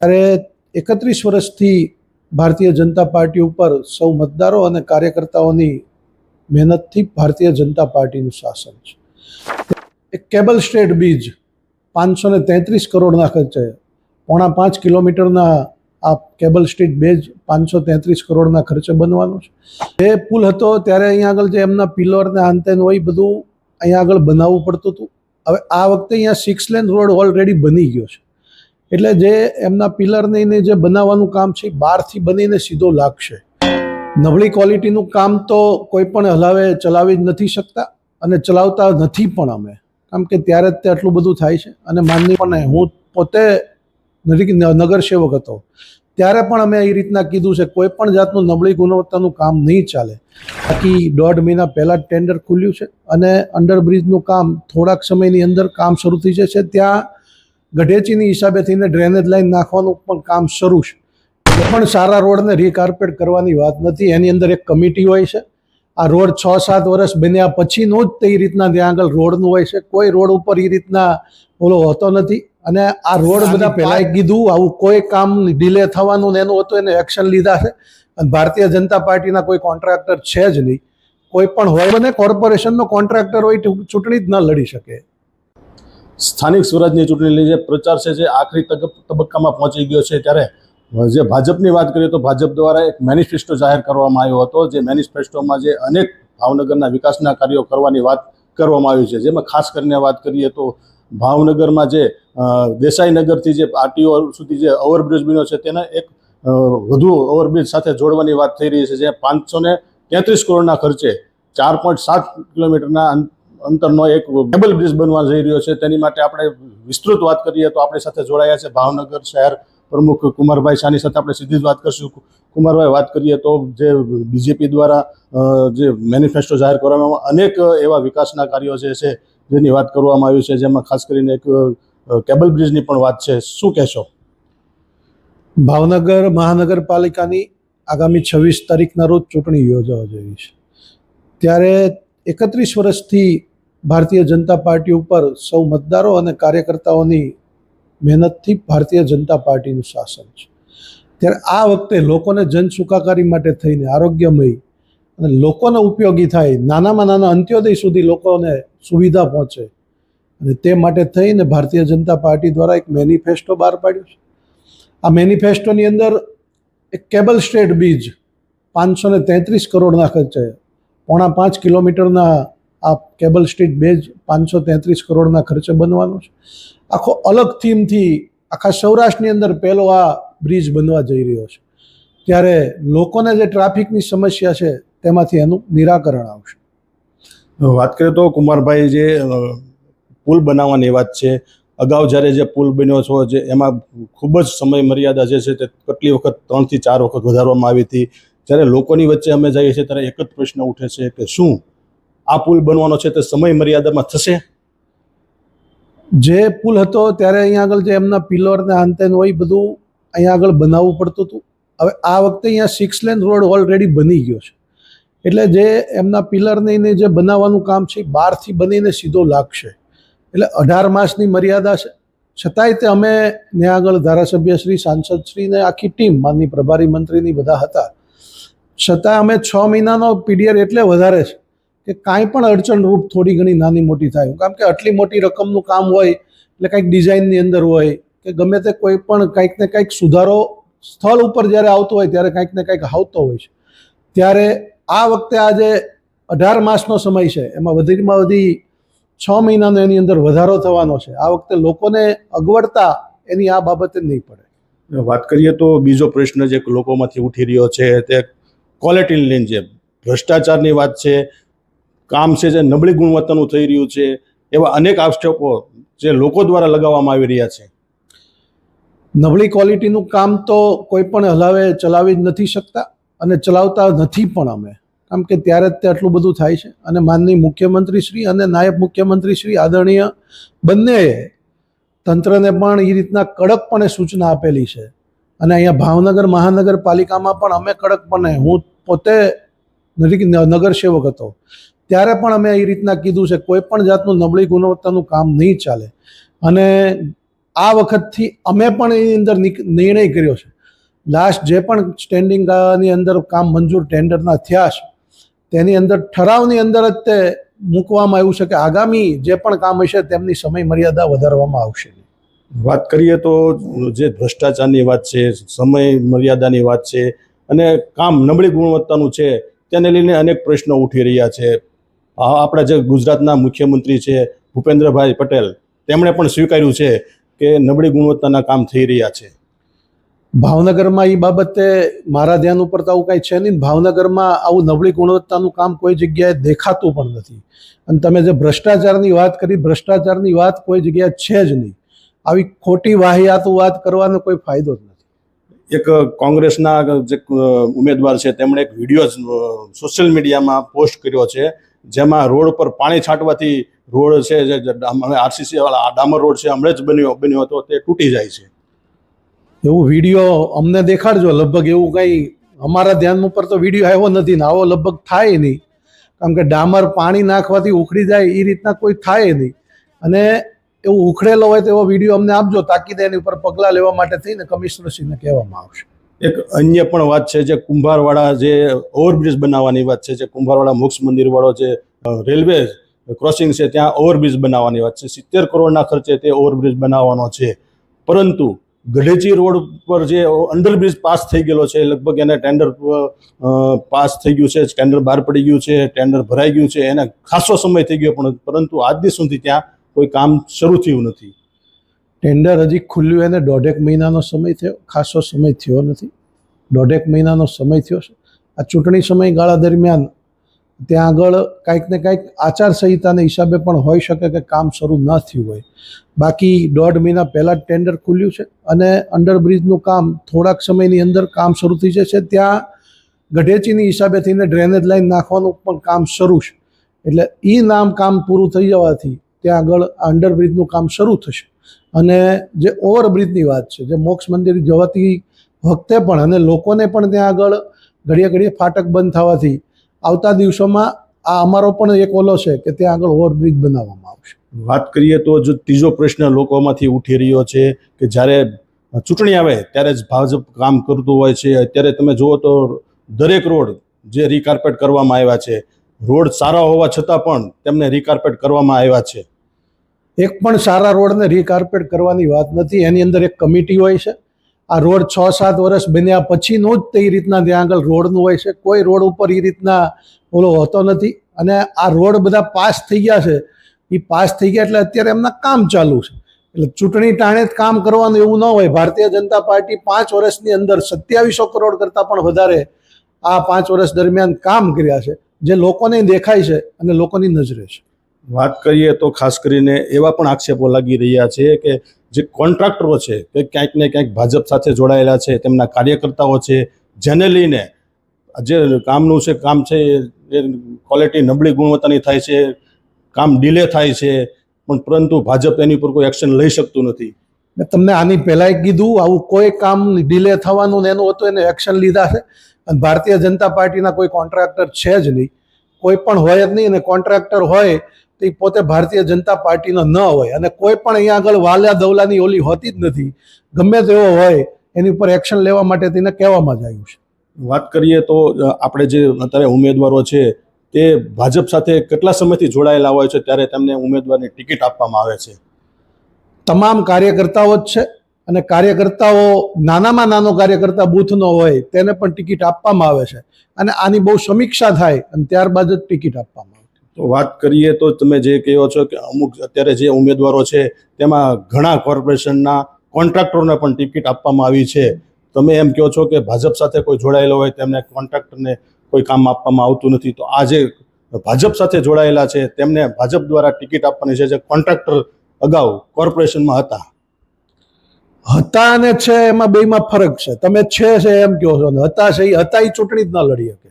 ત્યારે 31 વર્ષથી ભારતીય જનતા પાર્ટી ઉપર સૌ મતદારો અને કાર્યકર્તાઓની મહેનતથી ભારતીય જનતા પાર્ટીનું શાસન છે. એક કેબલ સ્ટેટ બ્રિજ 533 કરોડના ખર્ચે 4.5 કિલોમીટરના આ કેબલ સ્ટેટ બ્રિજ 533 કરોડના ખર્ચે બનવાનું છે. જે પુલ હતો ત્યારે અહીંયા આગળ જે એમના પિલર ને આંતેન હોય બધું અહીંયા આગળ બનાવવું પડતું હતું. હવે આ વખતે અહીંયા 6 લેન રોડ ઓલરેડી બની ગયો છે. એટલે જે એમના પિલરને જે બનાવવાનું કામ છે એ બહારથી બનીને સીધો લાગશે. નબળી ક્વોલિટીનું કામ તો કોઈ પણ હલાવે ચલાવી જ નથી શકતા અને ચલાવતા નથી પણ અમે, કારણ કે ત્યારે જ તે આટલું બધું થાય છે. અને માનની પણ હું પોતે નગર સેવક હતો ત્યારે પણ અમે એ રીતના કીધું છે કોઈ પણ જાતનું નબળી ગુણવત્તાનું કામ નહીં ચાલે. બાકી 1.5 મહિના પહેલાં જ ટેન્ડર ખુલ્યું છે અને અંડરબ્રિજનું કામ થોડાક સમયની અંદર કામ શરૂ થઈ જશે. ત્યાં ગઢેચીની હિસાબે થઈને ડ્રેનેજ લાઈન નાખવાનું પણ કામ શરૂ છે. એ પણ સારા રોડને રીકાર્પેટ કરવાની વાત નથી, એની અંદર એક કમિટી હોય છે. આ રોડ 6-7 વર્ષ બન્યા પછીનો જ તે રીતના ત્યાં આગળ રોડનું હોય છે. કોઈ રોડ ઉપર એ રીતના ઓલો હોતો નથી. અને આ રોડ બધા પહેલાં કીધું આવું કોઈ કામ ડિલે થવાનું ને એનું હતું, એને એક્શન લીધા છે. અને ભારતીય જનતા પાર્ટીના કોઈ કોન્ટ્રાક્ટર છે જ નહીં. કોઈ પણ હોય અને કોર્પોરેશનનો કોન્ટ્રાક્ટર હોય ચૂંટણી જ ન લડી શકે. સ્થાનિક સ્વરાજની ચૂંટણીની જે પ્રચાર છે જે આખરી તબક્કામાં પહોંચી ગયો છે, ત્યારે જે ભાજપની વાત કરીએ તો ભાજપ દ્વારા એક મેનિફેસ્ટો જાહેર કરવામાં આવ્યો હતો. જે મેનિફેસ્ટોમાં જે અનેક ભાવનગરના વિકાસના કાર્યો કરવાની વાત કરવામાં આવી છે. જેમાં ખાસ કરીને વાત કરીએ તો ભાવનગરમાં જે દેસાઈનગરથી જે આરટીઓ સુધી જે ઓવરબ્રિજ બન્યો છે તેને એક વધુ ઓવરબ્રિજ સાથે જોડવાની વાત થઈ રહી છે. જે 533 કરોડના ખર્ચે 4.7 કિલોમીટરના અંતરનો એક કેબલ બ્રિજ બનવા જઈ રહ્યો છે. તેની માટે આપણે વિસ્તૃત વાત કરીએ તો આપણી સાથે જોડાયા છે ભાવનગર શહેર પ્રમુખ કુમારભાઈ શાહની સાથે આપણે સીધી જ વાત કરીશું. કુમારભાઈ, વાત કરીએ તો જે બીજેપી દ્વારા જે મેનિફેસ્ટો જાહેર કરવામાં અનેક એવા વિકાસના કાર્યો જે છે જેની વાત કરવામાં આવી છે, જેમાં ખાસ કરીને એક કેબલ બ્રિજની પણ વાત છે. શું કહેશો? ભાવનગર મહાનગરપાલિકાની આગામી 26 તારીખના રોજ ચૂંટણી યોજાવા જઈ રહી છે. ત્યારે 31 વર્ષથી ભારતીય જનતા પાર્ટી ઉપર સૌ મતદારો અને કાર્યકર્તાઓની મહેનતથી ભારતીય જનતા પાર્ટીનું શાસન છે. ત્યારે આ વખતે લોકોને જન સુખાકારી માટે થઈને આરોગ્યમય અને લોકોને ઉપયોગી થાય, નાનામાં નાના અંત્યોદય સુધી લોકોને સુવિધા પહોંચે અને તે માટે થઈને ભારતીય જનતા પાર્ટી દ્વારા એક મેનિફેસ્ટો બહાર પાડ્યો છે. આ મેનિફેસ્ટોની અંદર એક કેબલ સ્ટેટ બ્રિજ 533 કરોડના ખર્ચે 4.5 કિલોમીટરના આ કેબલ સ્ટેટ બ્રિજ 533 કરોડના ખર્ચે બનવાનું છે. આખો અલગ થીમથી આખા સૌરાષ્ટ્રની અંદર પહેલો આ બ્રિજ બનવા જઈ રહ્યો છે. ત્યારે લોકોને જે ટ્રાફિકની સમસ્યા છે તેમાંથી એનું નિરાકરણ આવશે. વાત કરીએ તો કુમારભાઈ, જે પુલ બનાવવાની વાત છે, અગાઉ જ્યારે જે પુલ બન્યો છો જે એમાં ખૂબ જ સમય મર્યાદા જે છે તે કેટલી વખત 3 થી 4 વખત વધારવામાં આવી હતી. જ્યારે લોકોની વચ્ચે અમે જઈએ છીએ ત્યારે એક જ પ્રશ્ન ઉઠે છે કે શું આ પુલ બનવાનો છે તે સમય મર્યાદામાં થશે? જે પુલ હતો ત્યારે અહીંયા આગળ જે એમના પિલર ને આંતેન હોય બધું અહીંયા આગળ બનાવવું પડતું હતું. હવે આ વખતે અહીંયા 6 લેન રોડ ઓલરેડી બની ગયો છે. એટલે જે એમના પિલરને જે બનાવવાનું કામ છે એ બહારથી બનીને સીધો લાગશે. એટલે 18 માસની મર્યાદા છે. છતાંય તે અમે ત્યાં આગળ ધારાસભ્યશ્રી, સાંસદશ્રી ને આખી ટીમ, માનની પ્રભારી મંત્રીની બધા હતા, છતાં અમે 6 મહિનાનો પીરિયડ એટલે વધારે છે કે કાંઈ પણ અડચણરૂપ થોડી ઘણી નાની મોટી થાય. કારણ કે આટલી મોટી રકમનું કામ હોય એટલે કંઈક ડિઝાઇનની અંદર હોય કે ગમે તે કોઈ પણ કંઈક ને કંઈક સુધારો સ્થળ ઉપર જ્યારે આવતો હોય ત્યારે કંઈક ને કંઈક આવતો હોય છે. ત્યારે આ વખતે આ જે 18 માસનો સમય છે એમાં વધીમાં વધી 6 મહિનાનો એની અંદર વધારો થવાનો છે. આ વખતે લોકોને અગવડતા એની આ બાબતે નહીં પડે. વાત કરીએ તો બીજો પ્રશ્ન જે લોકોમાંથી ઉઠી રહ્યો છે તે ક્વોલિટીની લઈને છે, ભ્રષ્ટાચારની વાત છે, કામ છે જે નબળી ગુણવત્તાનું થઈ રહ્યું છે, એવા અનેક આક્ષેપો જે લોકો દ્વારા લગાવવામાં આવી રહ્યા છે. નબળી ક્વોલિટીનું કામ તો કોઈ પણ હલાવે ચલાવી જ નથી શકતા અને ચલાવતા નથી પણ અમે, કારણ કે ત્યારે જ તે આટલું બધું થાય છે. અને માનની મુખ્યમંત્રીશ્રી અને નાયબ મુખ્યમંત્રીશ્રી આદરણીય બંનેએ તંત્રને પણ એ રીતના કડકપણે સૂચના આપેલી છે. અને અહીંયા ભાવનગર મહાનગરપાલિકામાં પણ અમે કડકપણે, હું પોતે નગર સેવક હતો ત્યારે પણ અમે એ રીતના કીધું છે કોઈ પણ જાતનું નબળી ગુણવત્તાનું કામ નહીં ચાલે. અને આ વખતથી અમે પણ એની અંદર નિર્ણય કર્યો છે. લાસ્ટ જે પણ સ્ટેન્ડિંગની અંદર કામ મંજૂર ટેન્ડરના થયા છે તેની અંદર ઠરાવની અંદર જ તે મૂકવામાં આવ્યું છે કે આગામી જે પણ કામ હશે તેમની સમય મર્યાદા વધારવામાં આવશે. વાત કરીએ તો જે ભ્રષ્ટાચારની વાત છે, સમય મર્યાદાની વાત છે અને કામ નબળી ગુણવત્તાનું છે, તેને લઈને અનેક પ્રશ્નો ઉઠી રહ્યા છે. આપણા જે ગુજરાતના મુખ્યમંત્રી છે ભૂપેન્દ્રભાઈ પટેલ, તેમણે પણ સ્વીકાર્યું છે કે નબળી ગુણવત્તાના કામ થઈ રહ્યા છે. ભાવનગરમાં એ બાબતે મારા ધ્યાન ઉપર તો આવું કાંઈ છે નહીં. ભાવનગરમાં આવું નબળી ગુણવત્તાનું કામ કોઈ જગ્યાએ દેખાતું પણ નથી. અને તમે જે ભ્રષ્ટાચારની વાત કરી, ભ્રષ્ટાચારની વાત કોઈ જગ્યાએ છે જ નહીં. આવી ખોટી વાહિયાતું વાત કરવાનો કોઈ ફાયદો જ નથી. એક કોંગ્રેસના જે ઉમેદવાર છે તેમણે એક વિડીયો સોશિયલ મીડિયામાં પોસ્ટ કર્યો છે, જેમાં રોડ પર પાણી છાંટવાથી રોડ છે જે આરસીસી વાળા ડામર રોડ છે હમણાં જ બન્યો હતો તે તૂટી જાય છે. એવું વિડીયો અમને દેખાડજો. લગભગ એવું કંઈ અમારા ધ્યાન ઉપર તો વિડીયો આવ્યો નથી ને આવો લગભગ થાય નહીં. કારણ કે ડામર પાણી નાખવાથી ઉખડી જાય એ રીતના કોઈ થાય નહીં. અને એવું ઉખડેલો હોય તો એવો વિડીયો અમને આપજો, તાકીદે એની ઉપર પગલાં લેવા માટે થઈને કમિશનરશ્રીને કહેવામાં આવશે. એક અન્ય પણ વાત છે, જે કુંભારવાડા જે ઓવરબ્રિજ બનાવવાની વાત છે, જે કુંભારવાડા મોક્ષ મંદિરવાળો જે રેલવે ક્રોસિંગ છે ત્યાં ઓવરબ્રિજ બનાવવાની વાત છે. 70 કરોડના ખર્ચે તે ઓવરબ્રિજ બનાવવાનો છે. પરંતુ ગઢેચી રોડ પર જે અંડરબ્રિજ પાસ થઈ ગયેલો છે, લગભગ એને ટેન્ડર પાસ થઈ ગયું છે, ટેન્ડર બહાર પડી ગયું છે, ટેન્ડર ભરાઈ ગયું છે, એને ખાસો સમય થઈ ગયો, પરંતુ આજ દી સુધી ત્યાં કોઈ કામ શરૂ થયું નથી. ટેન્ડર હજી ખુલ્યું એને 1.5 મહિનાનો સમય થયો, ખાસો સમય થયો નથી. 1.5 મહિનાનો સમય થયો છે. આ ચૂંટણી સમયગાળા દરમિયાન ત્યાં આગળ કાંઈક ને કાંઈક આચારસંહિતાના હિસાબે પણ હોઈ શકે કે કામ શરૂ ન થયું હોય. બાકી 1.5 મહિના પહેલાં જ ટેન્ડર ખુલ્યું છે અને અંડરબ્રિજનું કામ થોડાક સમયની અંદર કામ શરૂ થઈ જશે. ત્યાં ગઢેચીની હિસાબે થઈને ડ્રેનેજ લાઈન નાખવાનું પણ કામ શરૂ છે. એટલે કામ પૂરું થઈ જવાથી ત્યાં આગળ અંડરબ્રિજનું કામ શરૂ થશે. અને જે ઓવરબ્રિજની વાત છે, જે મોક્ષ મંદિર જવાતી વખતે પણ અને લોકોને પણ ત્યાં આગળ ઘડીએ ઘડીએ ફાટક બંધ થવાથી આવતા દિવસોમાં આ અમારો પણ એક ઓલો છે કે ત્યાં આગળ ઓવરબ્રિજ બનાવવામાં આવશે. વાત કરીએ તો જો ત્રીજો પ્રશ્ન લોકોમાંથી ઉઠી રહ્યો છે કે જ્યારે ચૂંટણી આવે ત્યારે જ ભાજપ કામ કરતું હોય છે. અત્યારે તમે જુઓ તો દરેક રોડ જે રીકાર્પેટ કરવામાં આવ્યા છે, રોડ સારા હોવા છતાં પણ તેમને રીકાર્પેટ કરવામાં આવ્યા છે. એક પણ સારા રોડને રીકાર્પેટ કરવાની વાત નથી. એની અંદર એક કમિટી હોય છે. આ રોડ 6-7 વર્ષ બન્યા પછીનો જ તે રીતના ત્યાં આગળ રોડનું હોય છે. કોઈ રોડ ઉપર એ રીતના ઓલો હોતો નથી. અને આ રોડ બધા પાસ થઈ ગયા છે. એ પાસ થઈ ગયા એટલે અત્યારે એમના કામ ચાલુ છે. એટલે ચૂંટણી ટાણે જ કામ કરવાનું એવું ન હોય. ભારતીય જનતા પાર્ટી 5 વર્ષની અંદર 2700 કરોડ કરતાં પણ વધારે આ 5 વર્ષ દરમિયાન કામ કર્યા છે, જે લોકોને દેખાય છે અને લોકોની નજરે છે. વાત કરીએ તો ખાસ કરીને એવા પણ આક્ષેપો લાગી રહ્યા છે કે જે કોન્ટ્રાક્ટરો છે તે ક્યાંક ને ક્યાંક ભાજપ સાથે જોડાયેલા છે, તેમના કાર્યકર્તાઓ છે, જેને લઈને જે કામનું છે કામ છે એ ક્વોલિટી નબળી ગુણવત્તાની થાય છે, કામ ડિલે થાય છે, પણ પરંતુ ભાજપ એની ઉપર કોઈ એક્શન લઈ શકતું નથી. મેં તમને આની પહેલાં કીધું, આવું કોઈ કામ ડિલે થવાનું ને એનું હતું એને એક્શન લીધા છે. અને ભારતીય જનતા પાર્ટીના કોઈ કોન્ટ્રાક્ટર છે જ નહીં, કોઈ પણ હોય જ નહીં. અને કોન્ટ્રાક્ટર હોય તો એ પોતે ભારતીય જનતા પાર્ટીનો ન હોય. અને કોઈ પણ અહીંયા આગળ વાલા દવલાની ઓલી હોતી જ નથી. ગમે તેવો હોય એની ઉપર એક્શન લેવા માટે તેને કહેવામાં જ આવ્યું છે. વાત કરીએ તો આપણે જે અત્યારે ઉમેદવારો છે તે ભાજપ સાથે કેટલા સમયથી જોડાયેલા હોય છે ત્યારે તેમને ઉમેદવારની ટિકિટ આપવામાં આવે છે? તમામ કાર્યકર્તાઓ જ છે. અને કાર્યકર્તાઓ નાનામાં નાનો કાર્યકર્તા બૂથનો હોય તેને પણ ટિકિટ આપવામાં આવે છે. અને આની બહુ સમીક્ષા થાય અને ત્યારબાદ જ ટિકિટ આપવામાં આવે. તો વાત કરીએ તો તમે જે કહો છો કે અમુક અત્યારે જે ઉમેદવારો છે તેમાં ઘણા કોર્પોરેશનના કોન્ટ્રાક્ટરોને પણ ટિકિટ આપવામાં આવી છે. તમે એમ કહો છો કે ભાજપ સાથે કોઈ જોડાયેલો હોય તેમને કોન્ટ્રાક્ટરને કોઈ કામ આપવામાં આવતું નથી. તો આ જે ભાજપ સાથે જોડાયેલા છે તેમને ભાજપ દ્વારા ટિકિટ આપવાની છે, જે કોન્ટ્રાક્ટર અગાઉ કોર્પોરેશનમાં હતા અને છે એમાં બેમાં ફરક છે. તમે છે એમ કહો છો ને હતા છે, એ હતા એ ચૂંટણી જ ન લડી શકે.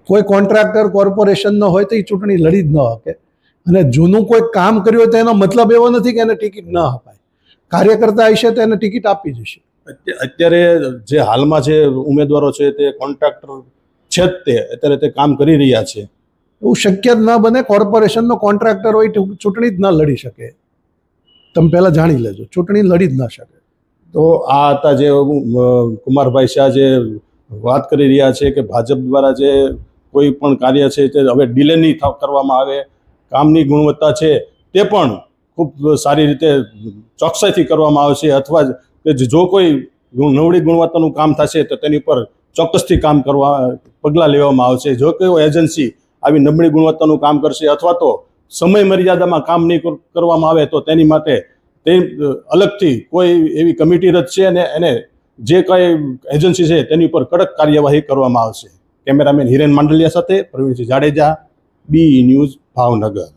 કોઈ કોન્ટ્રાક્ટર કોર્પોરેશનનો હોય તો એ ચૂંટણી લડી જ ન શકે. અને જૂનું કોઈ કામ કર્યું હોય તો એનો મતલબ એવો નથી કે એને ટિકિટ ન અપાય. કાર્યકર્તા હશે તો એને ટિકિટ આપી જશે. અત્યારે જે હાલમાં જે ઉમેદવારો છે તે કોન્ટ્રાક્ટર છે જ તે અત્યારે તે કામ કરી રહ્યા છે. એવું શક્ય જ ન બને. કોર્પોરેશનનો કોન્ટ્રાક્ટર હોય તો ચૂંટણી જ ન લડી શકે. તમે પહેલાં જાણી લેજો, ચૂંટણી લડી જ ના શકે. તો આ હતા જે કુમારભાઈ શાહ જે વાત કરી રહ્યા છે કે ભાજપ દ્વારા જે કોઈ પણ કાર્ય છે તે હવે ડિલે નહીં કરવામાં આવે, કામની ગુણવત્તા છે તે પણ ખૂબ સારી રીતે ચોકસાઈથી કરવામાં આવશે, અથવા કે જો કોઈ નબળી ગુણવત્તાનું કામ થશે તો તેની પર ચોક્કસથી કામ કરવા પગલાં લેવામાં આવશે. જો કોઈ એજન્સી આવી નબળી ગુણવત્તાનું કામ કરશે અથવા તો સમય મર્યાદામાં કામ નહીં કરવામાં આવે તો તેની માટે તે અલગથી કોઈ એવી કમિટી રચશે અને એને જે કંઈ એજન્સી છે તેની પર કડક કાર્યવાહી કરવામાં આવશે. કેમેરામેન હિરેન માંડલિયા સાથે પ્રવીણસિંહ જાડેજા, BE ન્યૂઝ, ભાવનગર.